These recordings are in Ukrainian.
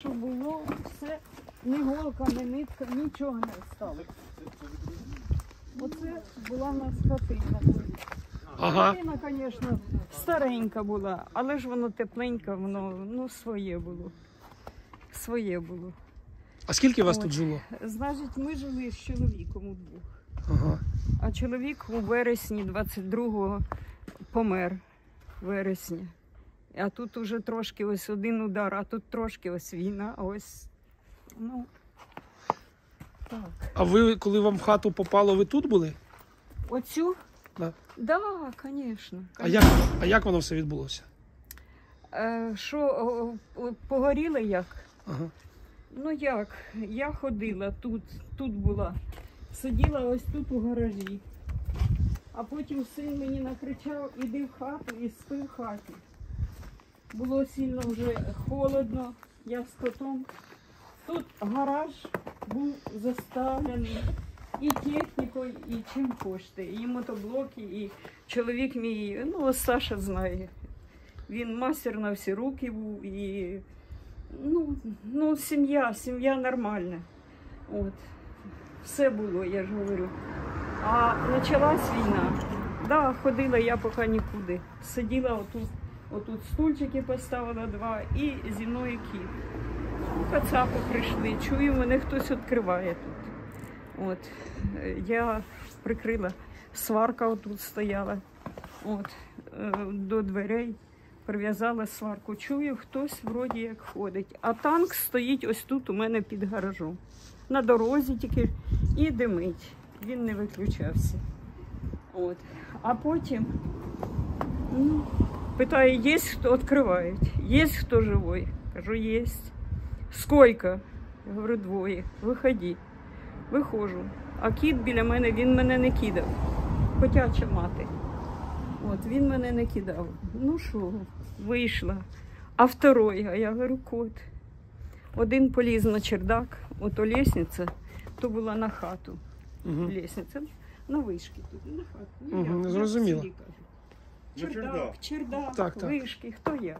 Що було все, ні голка, ні нитка, нічого не стало. Оце була в нас хатина. Ага. Хатина, звісно, старенька була, але ж воно тепленьке, воно своє було. Своє було. А скільки вас От. тут жило? Значить, ми жили з чоловіком удвох. Ага. А чоловік у вересні 22-го помер. Вересня. А тут уже трошки ось один удар, а тут трошки ось війна, а ось, ну, так. А ви, коли вам в хату попало, ви тут були? Оцю? Да. Да, звісно. А як воно все відбулося? Що, погоріли як? Ага. Ну як, я ходила, тут була, сиділа ось тут у гаражі. А потім син мені накричав, іди в хату і спи в хаті. Було сильно вже холодно, я з котом. Тут гараж був заставлений і технікою, і чим хочете. І мотоблоки, і чоловік мій, ну ось Саша знає. Він мастер на всі руки був, і ну сім'я нормальна. От. Все було, я ж говорю. А почалась війна. Да, ходила я поки нікуди. Сиділа отут стульчики поставила два і зі мною кіт. Кацапи прийшли, чую, мене хтось відкриває тут. От. Я прикрила, сварка отут стояла. От. До дверей прив'язала сварку. Чую, хтось вроді як ходить. А танк стоїть ось тут у мене під гаражом. На дорозі тільки і димить. Він не виключався. От. А потім, ну, питаю, є хто? Відкривають. Є хто живий? Кажу, є. Скільки? Я говорю, двоє. Виходи. Виходжу. А кіт біля мене, він мене не кидав. Котяча мати. От, він мене не кидав. Ну що, вийшла. А второй, а я говорю, кот. Один поліз на чердак, ото лестниця, то була на хату. Угу. Лестниця на вишки тут, на хату. Угу, зрозуміло. Чердак, так. вишки, хто я.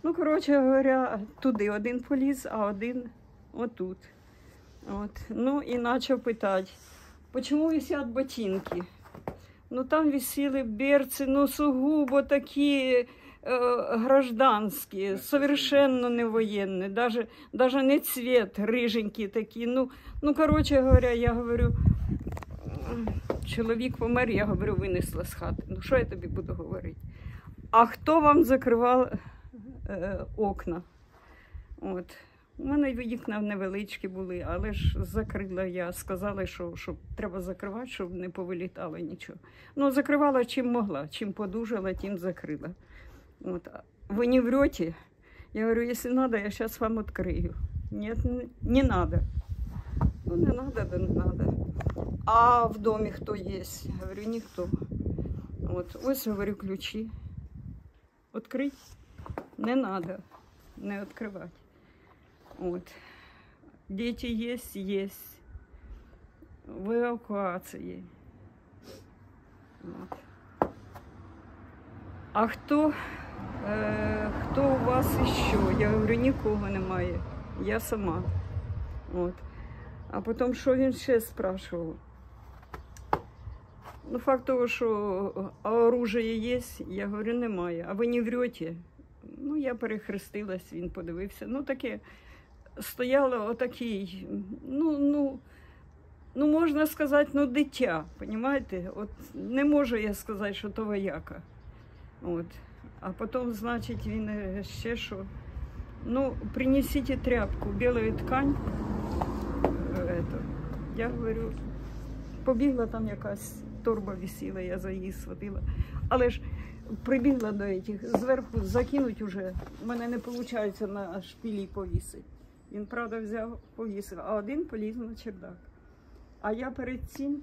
Ну, коротше говоря, туди один поліз, а один отут. От. Ну, і почав питати, чому висять ботинки? Ну, там висіли берці, ну, сугубо такі гражданські, совершенно не воєнні, даже не цвет, риженькі такі. Ну, коротше говоря, я говорю, чоловік помер, я говорю, винесла з хати. Ну, що я тобі буду говорити? А хто вам закривав окна? От. У мене вікна невеличкі були, але ж закрила я. Сказали, що треба закривати, щоб не повилітало нічого. Ну, закривала чим могла, чим подужала, тим закрила. От. Ви не врете? Я говорю, якщо треба, я зараз вам відкрию. Ні, не треба. Ну, не треба, да не треба. А в домі хто є? Говорю, ніхто. От. Ось, говорю, ключі. Відкрити? Не треба, не відкривати. От. Діти є. В евакуації. От. А хто у вас ще? Я говорю, нікого немає. Я сама. От. А потім, що він ще спрашував? Ну, факт того, що оружие є, я говорю, немає. А ви не врете? Ну, я перехрестилась, він подивився. Ну, таке, стояло отакий, ну, можна сказати, дитя, розумієте? От не можу я сказати, що то вояка. От. А потім, значить, він ще що. Ну, принесіть тряпку, білу ткань. Я говорю, побігла, там якась торба висіла, я за її схватила. Але ж прибігла до цих, зверху закинуть уже, в мене не виходить на шпилі повісити. Він, правда, взяв, повісив, а один поліз на чердак. А я перед цим,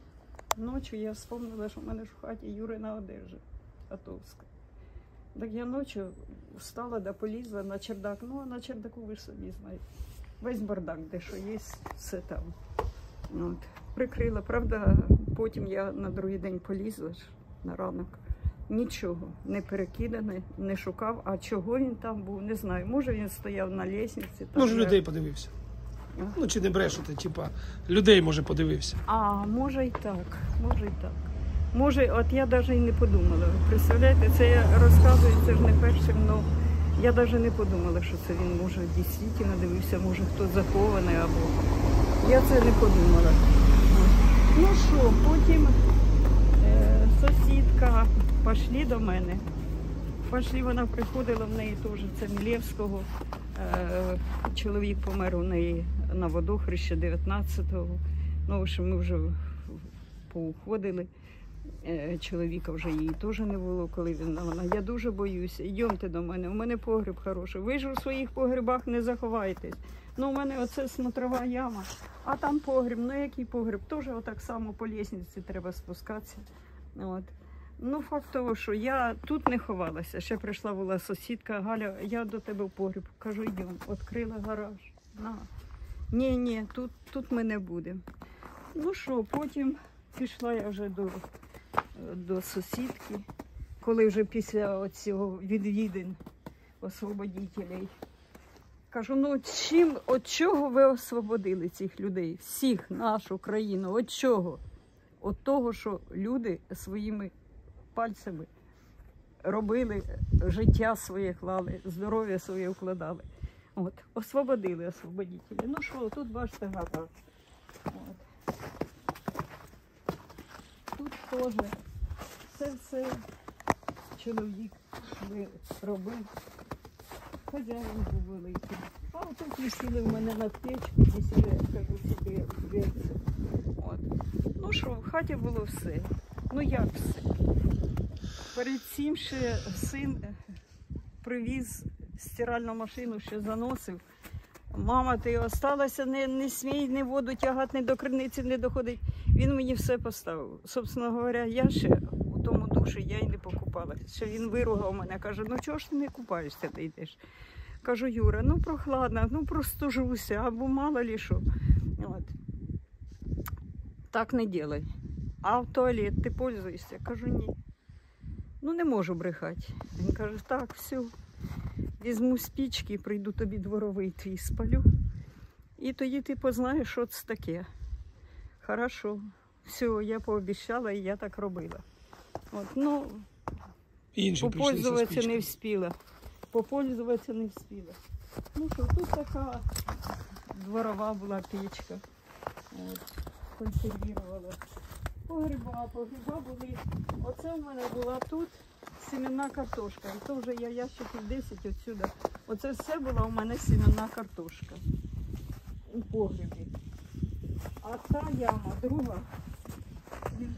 ночі я вспомнила, що в мене ж в хаті Юрина одежа атовська. Так я ночі встала, да полізла на чердак. Ну, а на чердаку, ви ж собі знаєте, весь бардак, де що є, все там. От. Прикрила, правда, потім я на другий день полізла ж, на ранок. Нічого не перекидане, не шукав. А чого він там був, не знаю. Може він стояв на лестниці. Там, Може, людей подивився. Ну, чи не брешете, типа, людей, може, подивився. А, може і так, може і так. Може, от я навіть і не подумала. Представляєте, це я розказую, це ж не першим, але я навіть не подумала, що це він, може, дійсно дивився, може, хто захований або... Я це не подумала. Ну що, потім сусідка пішли до мене. Пішли, вона приходила, в неї теж, це Мілєвського. Чоловік помер у неї на водохрещі 19-го. Ну, що ми вже поуходили. Чоловіка вже її теж не було, коли вона. Я дуже боюся. Йдемте до мене, у мене погреб хороший. Ви ж у своїх погребах не заховаєтесь. Ну, у мене оце смотрова яма, а там погреб. Ну, який погреб? Теж отак само по лестниці треба спускатися. От. Ну, факт того, що я тут не ховалася. Ще прийшла була сусідка, Галя, я до тебе в погреб. Кажу, йдемо. Відкрила гараж. На. Ні, тут ми не будемо. Ну що, потім пішла я вже до сусідки, коли вже після цього відвідин освободителей. Кажу, ну от чого ви освободили цих людей? Всіх, нашу країну, от чого? От того, що люди своїми пальцями робили, життя своє клали, здоров'я своє вкладали. От, освободили освободителі. Ну що, тут бачите гараж. От. Тут теж це все чоловік робив. Хазяїн був великий. А тут висіли в мене над печку, висіли, я кажу, собі дверці. От. Ну що, в хаті було все. Ну як все? Перед цим ще син привіз стиральну машину, ще заносив. Мама, ти осталася, не смій ні воду тягати, ні до криниці не доходить. Він мені все поставив. Собственно говоря, я ще у тому душі я й не покупалася. Ще він виругав мене, каже, ну чого ж ти не купаєшся, ти йдеш? Кажу, Юра, ну прохладно, ну простужуся, або мало ли що. От. Так не делай. А в туалет ти пользуєшся? Кажу, ні. Ну не можу брехати. Він каже, так, все. Візьму спічки, прийду тобі дворовий твій спалю. І тоді ти познаєш, що це таке. Хорошо. Все, я пообіцяла і я так робила. От, ну, попользуватися не встигла. Попользуватися не встигла. Ну що, тут така дворова була печка. От, консервувала. Погреба були. Оце в мене була тут семенна картошка. І то вже я ящиків 10 отсюда. Оце все була у мене семенна картошка у погребі. А та яма, друга,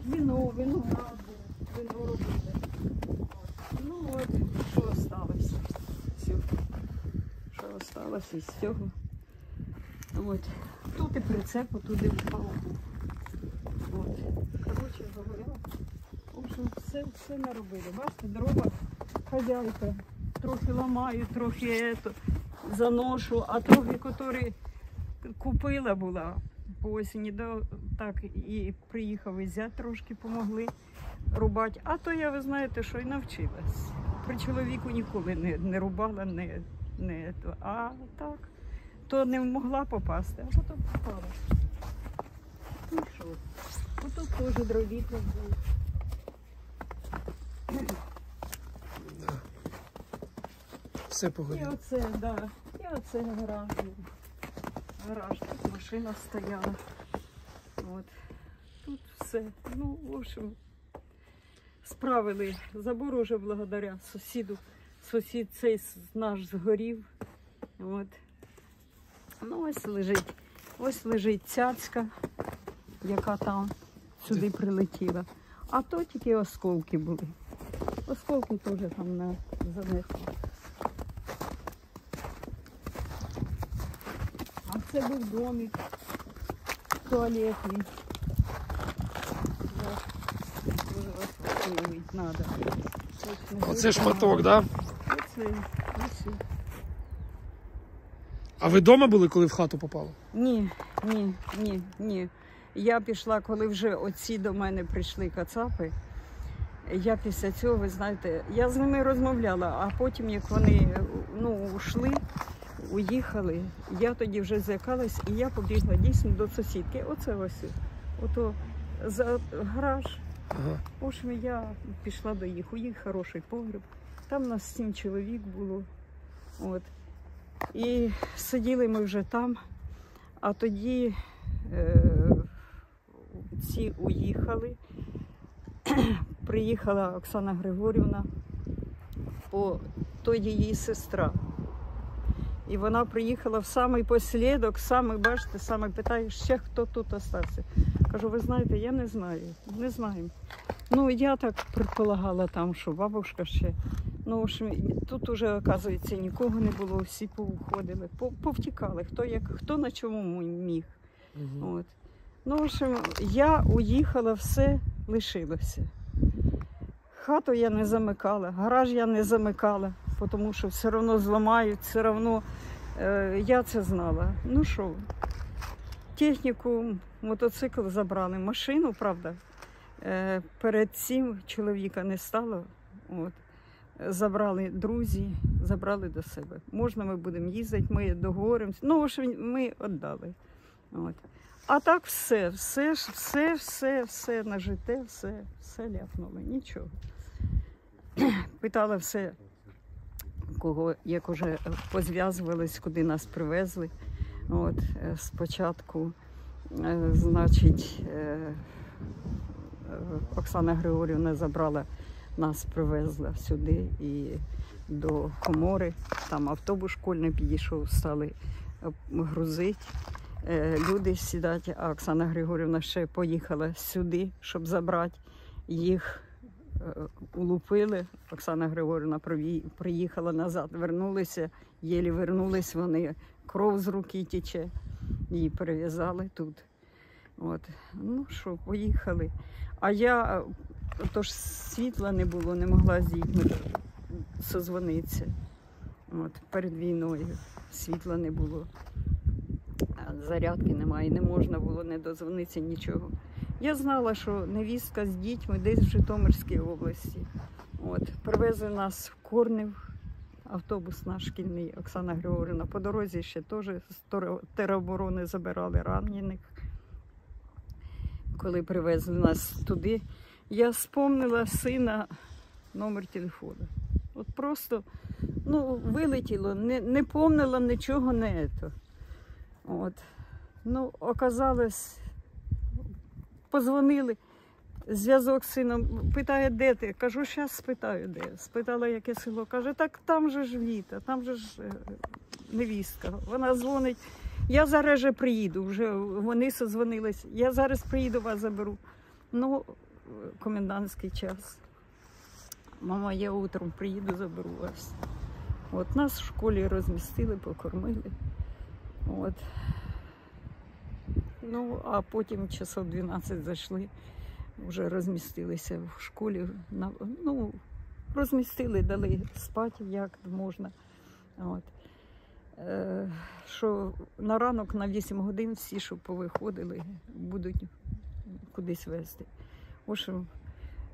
вино робили. Ну от, що осталося. Все. Що осталося з цього. От. Тут і прицеп, туди впав. От. Коротше говоря, в общем, все наробили. Бачите, дрова хазяйка. Трохи ламаю, трохи заношу, а трохи, які купила була по осені, так і приїхав і зять трошки помогли рубати. А то я, ви знаєте, що і навчилась. При чоловіку ніколи не рубала, а так, то не могла попасти, а потім попала. Ну що, отут теж дровіт був. Все погодило. І оце, да. І оце гараж. Гараж, тут машина стояла. От. Тут все. Ну, в общем, справили. Забор уже благодаря сусіду. Сусід цей наш згорів. От. Ну, ось лежить цяцька, яка там сюди прилетіла. А то тільки осколки були. Осколки теж там занесли. А це був домик туалетний. Надо. Оце шматок, так? Да? Оце. А ви вдома були, коли в хату попало? Ні. Я пішла, коли вже оці до мене прийшли кацапи. я після цього, ви знаєте, я з ними розмовляла, а потім, як вони ушли, уїхали, я тоді вже злякалась, і я побігла дійсно до сусідки. Оце ось, ото за гараж. Ага. В общем, я пішла до їх. У їх хороший погреб. Там нас 7 чоловік було. От. І сиділи ми вже там, а тоді ці уїхали. Приїхала Оксана Григорівна, тоді її сестра. І вона приїхала в самий послідок, бачите, питає, ще хто тут остався. Кажу, ви знаєте, я не знаю, не знаємо. Ну, я так предполагала там, що бабушка ще. Ну, в общем, тут уже, оказується, нікого не було, всі повходили, повтікали, хто на чому міг. Угу. От. Ну, в общем, я уїхала, все лишилося. Хату я не замикала, гараж я не замикала, тому що все одно зламають, все одно я це знала. Ну що, техніку, мотоцикл забрали, машину, правда, перед цим чоловіка не стало. От. Забрали друзі, забрали до себе. Можна, ми будемо їздити, ми договоримося. Ну, в общем, ми віддали. От. А так все нажите, все ляпнули, нічого. Питала все, кого, як уже позв'язувались, куди нас привезли. От, спочатку, значить, Оксана Григорівна забрала нас, привезла сюди і до Хомори. Там автобус школьний підійшов, стали грузити. Люди сідати, а Оксана Григорівна ще поїхала сюди, щоб забрати їх. Улупили. Оксана Григорівна приїхала назад, вернулися, єлі вернулись вони, кров з руки тече, її перев'язали тут. От. Ну що, поїхали. А я, тож світла не було, не могла з дітьми созвонитися. От, перед війною світла не було. Зарядки немає, не можна було не дозвонитися, нічого. Я знала, що невістка з дітьми десь в Житомирській області. От. Привезли нас в Корнів, автобус наш шкільний, Оксана Григорівна. По дорозі ще теж з тероборони забирали ранених. Коли привезли нас туди, я вспомнила сина номер телефону. От просто, вилетіло, не помнила нічого, не це. От. Ну, оказалось, позвонили, зв'язок з сином, питає, де ти? Кажу, зараз спитаю, де. Спитала, яке село. Каже, так там же ж Віта, там же ж невістка. Вона дзвонить, я зараз же приїду, вже вони созвонились, я зараз приїду, вас заберу. Ну, комендантський час. Мама, я утром приїду, заберу вас. От нас в школі розмістили, покормили. От. Ну, а потім часов 12 зайшли, вже розмістилися в школі. Розмістили, дали спати, як можна. От. Що на ранок, на 8 годин всі, що повиходили, будуть кудись везти. В общем,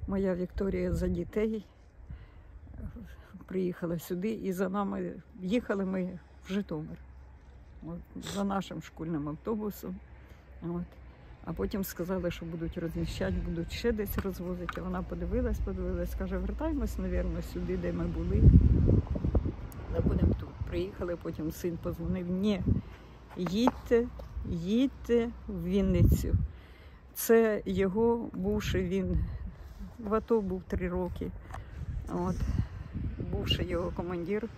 моя Вікторія за дітей приїхала сюди і за нами, їхали ми в Житомир. От, за нашим школьним автобусом. От. А потім сказали, що будуть розміщати, будуть ще десь розвозити. Вона подивилась, каже, вертаємось, мабуть, сюди, де ми були. Не будемо тут. Приїхали, потім син подзвонив, ні, їдьте в Вінницю. Це його бувший, він в АТО був 3 роки. От. Бувший його командир.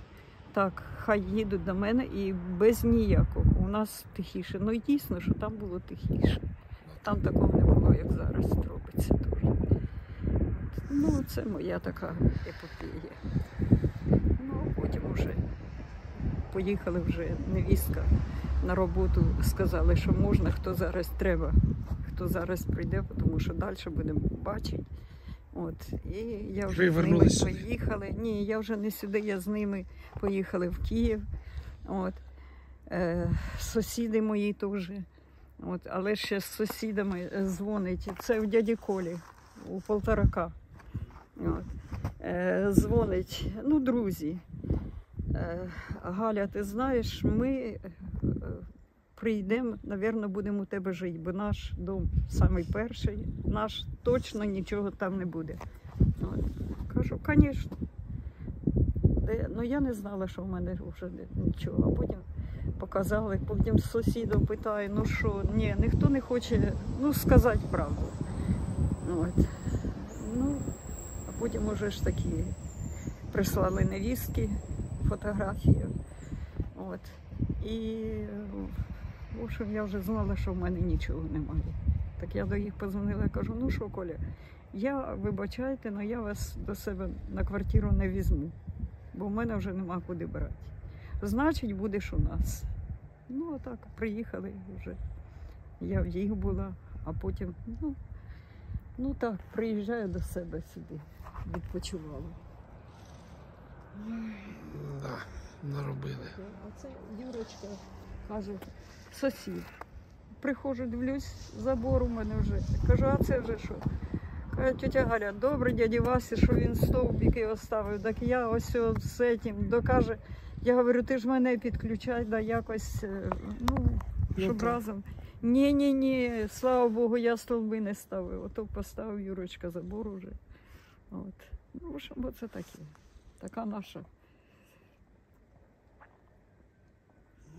Так, хай їдуть до мене і без ніякого. У нас тихіше. Ну і дійсно, що там було тихіше. Там такого не було, як зараз робиться дуже. Ну, це моя така епопея. Ну, а потім вже поїхали вже невістка на роботу, сказали, що можна, хто зараз треба, хто зараз прийде, тому що далі будемо бачити. От, і я вже з ними поїхала. Ні, я вже не сюди, я з ними поїхали в Київ. От. Сусіди мої теж. От, але ще з сусідами дзвонить. Це у дяді Колі, у Полторака. От. Дзвонить, ну, друзі. Галя, ти знаєш, ми прийдемо, мабуть, будемо у тебе жити, бо наш дом самий перший, наш точно нічого там не буде. От. Кажу, звісно. Ну я не знала, що в мене вже нічого. А потім показали, потім з сусідом питаю, ну що, ні, ніхто не хоче, ну, сказати правду. От. Ну, а потім уже ж такі прислали невістки фотографію. От. І, в общем, я вже знала, що в мене нічого немає. Так я до їх позвонила, кажу, ну що, Коля, вибачайте, але я вас до себе на квартиру не візьму, бо в мене вже нема куди брати. Значить, будеш у нас. Ну, отак, приїхали вже. Я в їх була, а потім, ну так, приїжджаю до себе сюди, відпочивала. Да, наробили. Оце Юрочка каже, сусід. Приходжу, дивлюсь, забор у мене вже. Кажу, а це вже що? Каже, тетя Галя, добре дяді Васі, що він стовбики оставив. Так я ось з цим докаже. Я говорю, ти ж мене підключай, да якось, ну, щоб разом. Ні, слава Богу, я стовби не ставив. Ото поставив Юрочка забор уже. От. Ну, бо це таке. Така наша.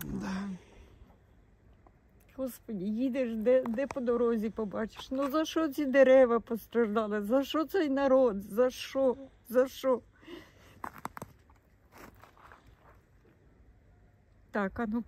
Да. Господи, їдеш, де по дорозі побачиш. Ну за що ці дерева постраждали? За що цей народ? За що? За що? Так, а ну